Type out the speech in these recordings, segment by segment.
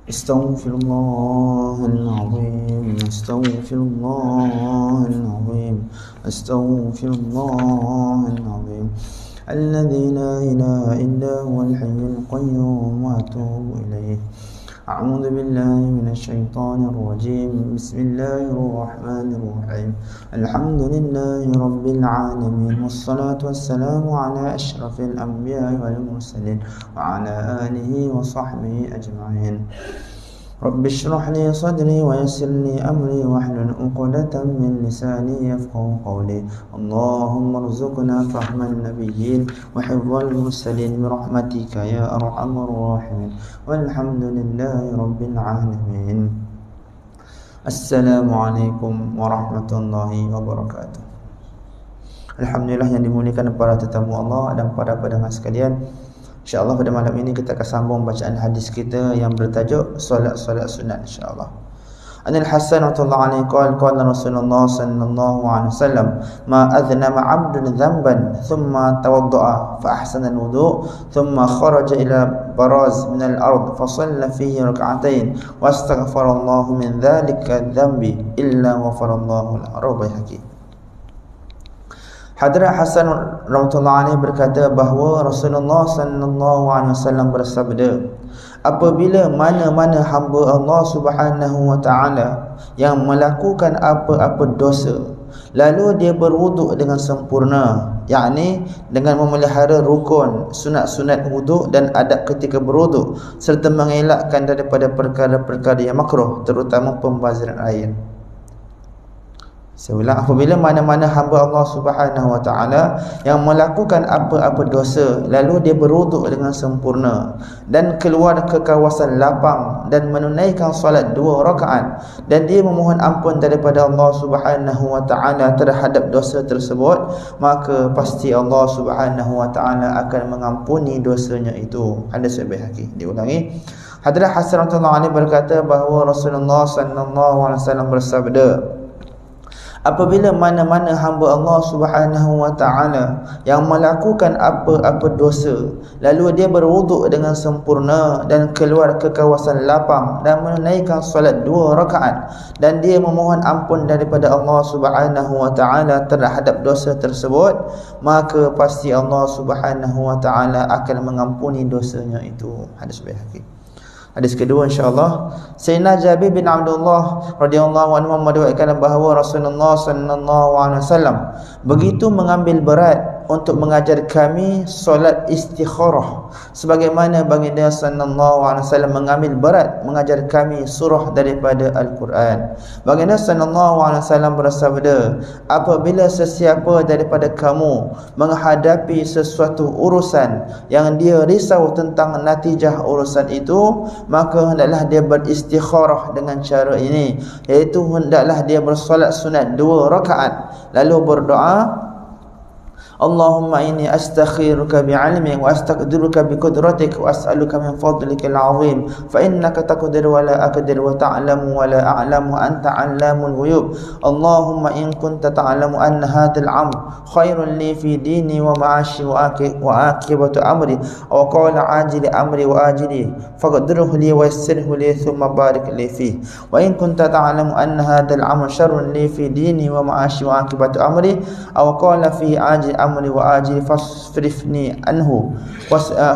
استغفر الله العظيم استغفر الله العظيم استغفر الله العظيم الذي لا إله إلا هو الحي القيوم وأتوب إليه. أعوذ بالله من الشيطان الرجيم. بسم الله الرحمن الرحيم. الحمد لله رب العالمين والصلاة والسلام على أشرف الأنبياء والمرسلين وعلى آله وصحبه أجمعين. رب اشرح لي صدري ويسر لي أمري واحلل عقدة من لساني يفقهوا قولي. اللهم ارزقنا فهم النبيين وحفظ المرسلين برحمتك يا أرحم الراحمين والحمد لله رب العالمين. Assalamualaikum warahmatullahi wabarakatuh. Alhamdulillah yang dimuliakan para tetamu Allah dan para pendengar sekalian, InsyaAllah pada malam ini kita akan sambung bacaan hadis kita yang bertajuk solat-solat sunat, insyaAllah. Anil Hasan radhiyallahu anhu qala Rasulullah sallallahu alaihi wasallam ma adhnama 'abdun dhanban thumma tawadda'a fa ahsana al-wudu' thumma kharaja ila baraz min al-ard fa shalla fihi rak'atain wa astaghfara Allah min dhalika adh-dhanbi illa ghafara Allah lahu. Bayhaqi. Hadrat Hasan rahimahullah alaihi berkata bahawa Rasulullah sallallahu alaihi wasallam bersabda, apabila mana-mana hamba Allah Subhanahu wa taala yang melakukan apa-apa dosa lalu dia berwuduk dengan sempurna, yakni dengan memelihara rukun, sunat-sunat wuduk dan adab ketika berwuduk serta mengelakkan daripada perkara-perkara yang makruh terutama pembaziran air. Saya ulang, apabila mana-mana hamba Allah Subhanahu wa taala yang melakukan apa-apa dosa lalu dia berwuduk dengan sempurna dan keluar ke kawasan lapang dan menunaikan solat 2 rakaat dan dia memohon ampun daripada Allah Subhanahu wa taala terhadap dosa tersebut, maka pasti Allah Subhanahu wa taala akan mengampuni dosanya itu. Hadis Bayhaqi. Diulangi. Hadrat Hasan radhiyallahu anhu berkata bahawa Rasulullah sallallahu alaihi wasallam bersabda, apabila mana-mana hamba Allah Subhanahu wa taala yang melakukan apa-apa dosa lalu dia berwuduk dengan sempurna dan keluar ke kawasan lapang dan menunaikan solat 2 rakaat dan dia memohon ampun daripada Allah Subhanahu wa taala terhadap dosa tersebut, maka pasti Allah Subhanahu wa taala akan mengampuni dosanya itu. Hadis Bayhaqi. Hadis kedua, insyaAllah, Sayyidina Jabir bin Abdullah radhiyallahu anhu meriwayatkan bahawa Rasulullah sallallahu alaihi wasallam begitu mengambil berat untuk mengajar kami solat istikharah, sebagaimana baginda sallallahu alaihi wasallam mengambil berat mengajar kami surah daripada Al-Quran. Baginda sallallahu alaihi wasallam bersabda, apabila sesiapa daripada kamu menghadapi sesuatu urusan yang dia risau tentang natijah urusan itu, maka hendaklah dia beristikharah dengan cara ini, iaitu hendaklah dia bersolat sunat 2 rakaat lalu berdoa, Allahumma inni astakhiruka bi'ilmik wa astaqdiruka biqudratik wa as'aluka min fadlikal 'azim fa innaka taqdiru wa la aqdir wa ta'lamu wa la a'lamu anta 'allamul ghuyub. Allahumma in kunta ta'lamu anna hadzal amr khairun li fi dini wa ma'ashi wa aqibatu amri aw qala ajili amri wa ajili faqdirhu li wa yassirhu li thumma barik li fi wa in kunta ta'lamu anna hadzal amr sharrun li fi dini wa ma'ashi wa aqibatu amri aw qala fi ajili amri wa ajli fasrifni anhu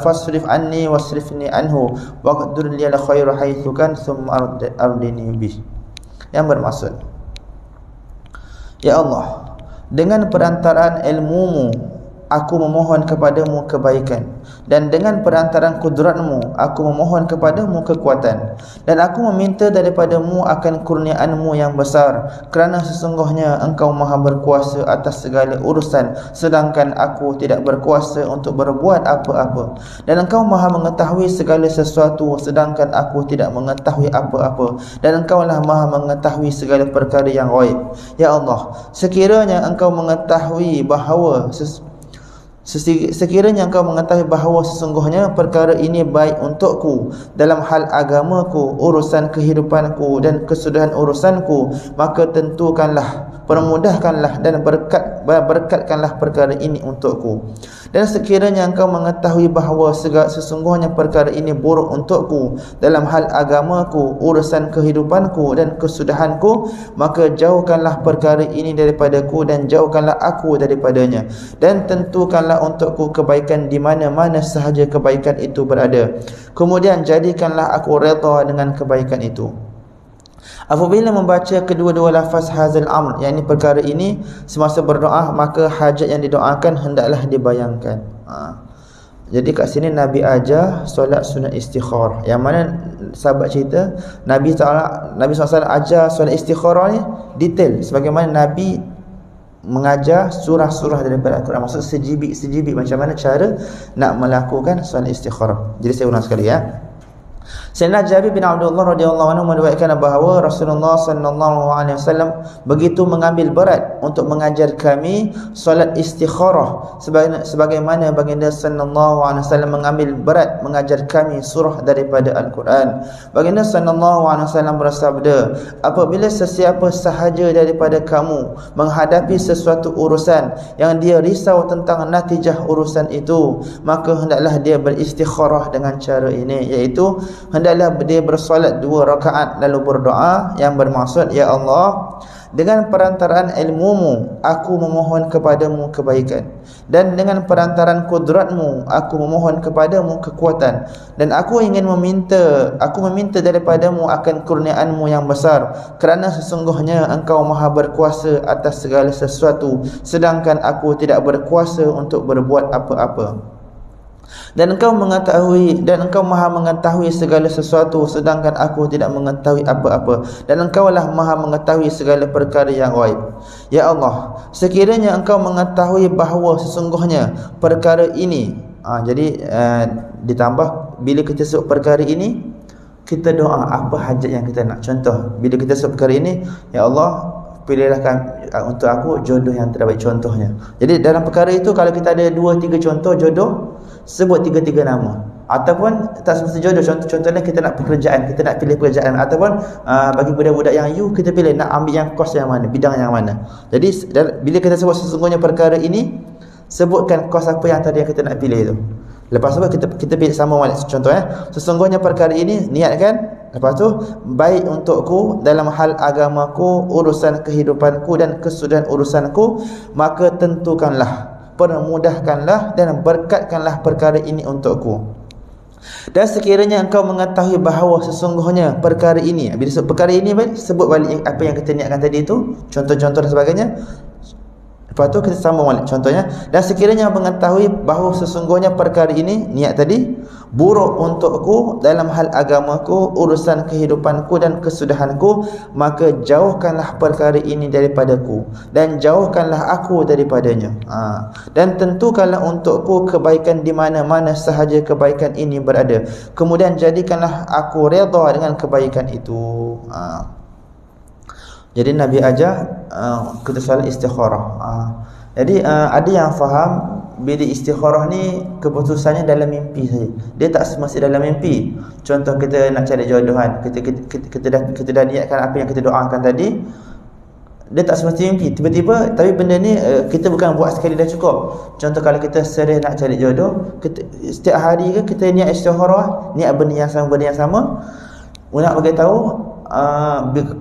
fasrif anni wasrifni anhu waqdur li al khairu haitsu kan thumma ardini bih. Yang bermaksud, ya Allah, dengan perantaraan ilmumu aku memohon kepadamu kebaikan, dan dengan perantaraan kudratmu aku memohon kepadamu kekuatan, dan aku meminta daripadamu akan kurniaanmu yang besar, kerana sesungguhnya engkau maha berkuasa atas segala urusan sedangkan aku tidak berkuasa untuk berbuat apa-apa, dan engkau maha mengetahui segala sesuatu sedangkan aku tidak mengetahui apa-apa, dan engkaulah maha mengetahui segala perkara yang ghaib. Ya Allah, sekiranya engkau mengetahui bahawa sekiranya engkau mengetahui bahawa sesungguhnya perkara ini baik untukku dalam hal agamaku, urusan kehidupanku dan kesudahan urusanku, maka tentukanlah permudahkanlah dan berkatkanlah perkara ini untukku. Dan sekiranya engkau mengetahui bahawa sesungguhnya perkara ini buruk untukku dalam hal agamaku, urusan kehidupanku dan kesudahanku, maka jauhkanlah perkara ini daripadaku dan jauhkanlah aku daripadanya, dan tentukanlah untukku kebaikan di mana-mana sahaja kebaikan itu berada. Kemudian jadikanlah aku redha dengan kebaikan itu. Apabila membaca kedua-dua lafaz hazal amr, yakni perkara ini, semasa berdoa, maka hajat yang didoakan hendaklah dibayangkan. Jadi kat sini Nabi ajar solat sunat istikharah. Yang mana sahabat cerita Nabi SAW ajar solat istikharah ni detail, sebagaimana Nabi mengajar surah-surah daripada Al-Quran. Maksud sejibit macam mana cara nak melakukan solat istikharah. Jadi saya ulang sekali ya. Sayyidina Jabir bin Abdullah radhiyallahu anhu meriwayatkan bahawa Rasulullah sallallahu alaihi wasallam begitu mengambil berat untuk mengajar kami solat istikharah, sebagaimana baginda sallallahu alaihi wasallam mengambil berat mengajar kami surah daripada Al-Quran. Baginda sallallahu alaihi wasallam bersabda, apabila sesiapa sahaja daripada kamu menghadapi sesuatu urusan yang dia risau tentang natijah urusan itu, maka hendaklah dia beristikharah dengan cara ini, iaitu hendaklah dia bersolat 2 rakaat lalu berdoa yang bermaksud, ya Allah, dengan perantaraan ilmumu aku memohon kepadamu kebaikan, dan dengan perantaraan kudratmu aku memohon kepadamu kekuatan, dan aku meminta daripadamu akan kurniaanmu yang besar, kerana sesungguhnya engkau maha berkuasa atas segala sesuatu, sedangkan aku tidak berkuasa untuk berbuat apa-apa. Dan engkau maha mengetahui segala sesuatu, sedangkan aku tidak mengetahui apa-apa, dan engkaulah maha mengetahui segala perkara yang ghaib. Ya Allah, sekiranya engkau mengetahui bahawa sesungguhnya perkara ini, ditambah bila kita sebut perkara ini, kita doa apa hajat yang kita nak. Contoh, bila kita sebut perkara ini, ya Allah, pilihlah untuk aku jodoh yang terbaik, contohnya. Jadi dalam perkara itu, kalau kita ada 2-3 contoh jodoh, sebut 3-3 nama. Ataupun tak semesti jodoh, contohnya kita nak pekerjaan, kita nak pilih pekerjaan, ataupun bagi budak-budak yang kita pilih nak ambil yang kos yang mana, bidang yang mana. Jadi bila kita sebut sesungguhnya perkara ini, sebutkan kos apa yang tadi yang kita nak pilih itu. Lepas tu kita pilih sama balik. Contohnya, sesungguhnya perkara ini, niatkan. Lepas tu, baik untukku dalam hal agamaku, urusan kehidupanku dan kesudahan urusanku, maka tentukanlah, permudahkanlah dan berkatkanlah perkara ini untukku. Dan sekiranya engkau mengetahui bahawa sesungguhnya perkara ini, bila sebut perkara ini, sebut balik apa yang kita niatkan tadi itu, contoh-contoh dan sebagainya. Lepas tu kita sambung balik contohnya. Dan sekiranya mengetahui bahawa sesungguhnya perkara ini, niat tadi, buruk untukku dalam hal agamaku, urusan kehidupanku dan kesudahanku, maka jauhkanlah perkara ini daripadaku, dan jauhkanlah aku daripadanya. Dan tentukanlah untukku kebaikan di mana-mana sahaja kebaikan ini berada. Kemudian jadikanlah aku redha dengan kebaikan itu. Jadi Nabi ajar kita solat istikharah. Jadi ada yang faham bila istikharah ni keputusannya dalam mimpi saja. Dia tak semesti dalam mimpi. Contoh kita nak cari jodohan, kita dah niatkan apa yang kita doakan tadi, dia tak semesti mimpi. Tiba-tiba, tapi benda ni kita bukan buat sekali dah cukup. Contoh kalau kita serius nak cari jodoh, setiap hari kita niat istikharah, niat benda yang sama. Nak bagi tahu,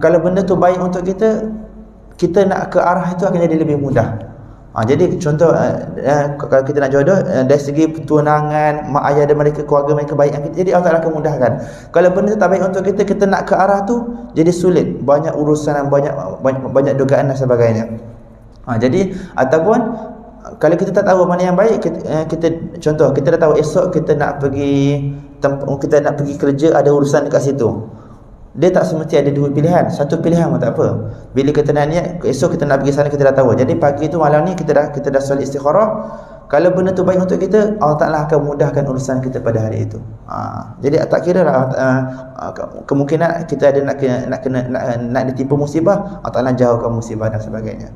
kalau benda tu baik untuk kita nak ke arah itu akan jadi lebih mudah. Jadi contoh, kalau kita nak jodoh, dari segi pertunangan, mak ayah dan mereka, keluarga mereka baik, jadi Allah Ta'ala akan mudahkan. Kalau benda tu tak baik untuk kita nak ke arah tu, jadi sulit, banyak urusan, banyak dugaan dan sebagainya. Jadi ataupun kalau kita tak tahu mana yang baik, kita contoh, kita dah tahu esok kita nak pergi kerja, ada urusan dekat situ. Dia tak semesti ada 2 pilihan, 1 pilihan pun tak apa. Bila kita nak niat, esok kita nak pergi sana, kita dah tahu. Jadi pagi tu, malam ni kita dah solat istikharah. Kalau benda tu baik untuk kita, Allah Ta'ala akan mudahkan urusan kita pada hari itu. Jadi tak kira lah, kemungkinan kita ada nak ditimpa musibah, Allah Ta'ala jauhkan musibah dan sebagainya.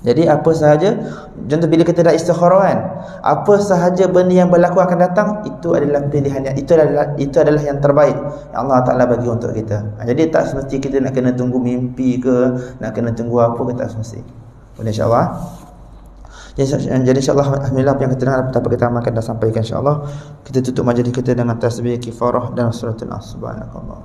Jadi apa sahaja, contoh bila kita dah istikharah kan, apa sahaja benda yang berlaku akan datang, itu adalah pilihan yang itu adalah yang terbaik yang Allah Taala bagi untuk kita. Jadi tak semesti kita nak kena tunggu mimpi ke, nak kena tunggu apa ke, tak semesti. Boleh insya-Allah. Jadi insya-Allah alhamdulillah apa yang kita dengar dapat kita amalkan dan sampaikan insya-Allah. Kita tutup majlis kita dengan tasbih kifarah dan suratul subhanakallah.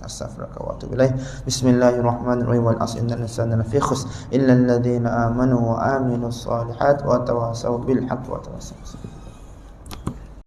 Astaghfiruka wa atubu ilaih. Bismillahirrahmanirrahim. Wal 'asri innal insana lafi khusr illa alladhina amanu wa amilus solihat wa tawassaw bil haqqi wa tawassaw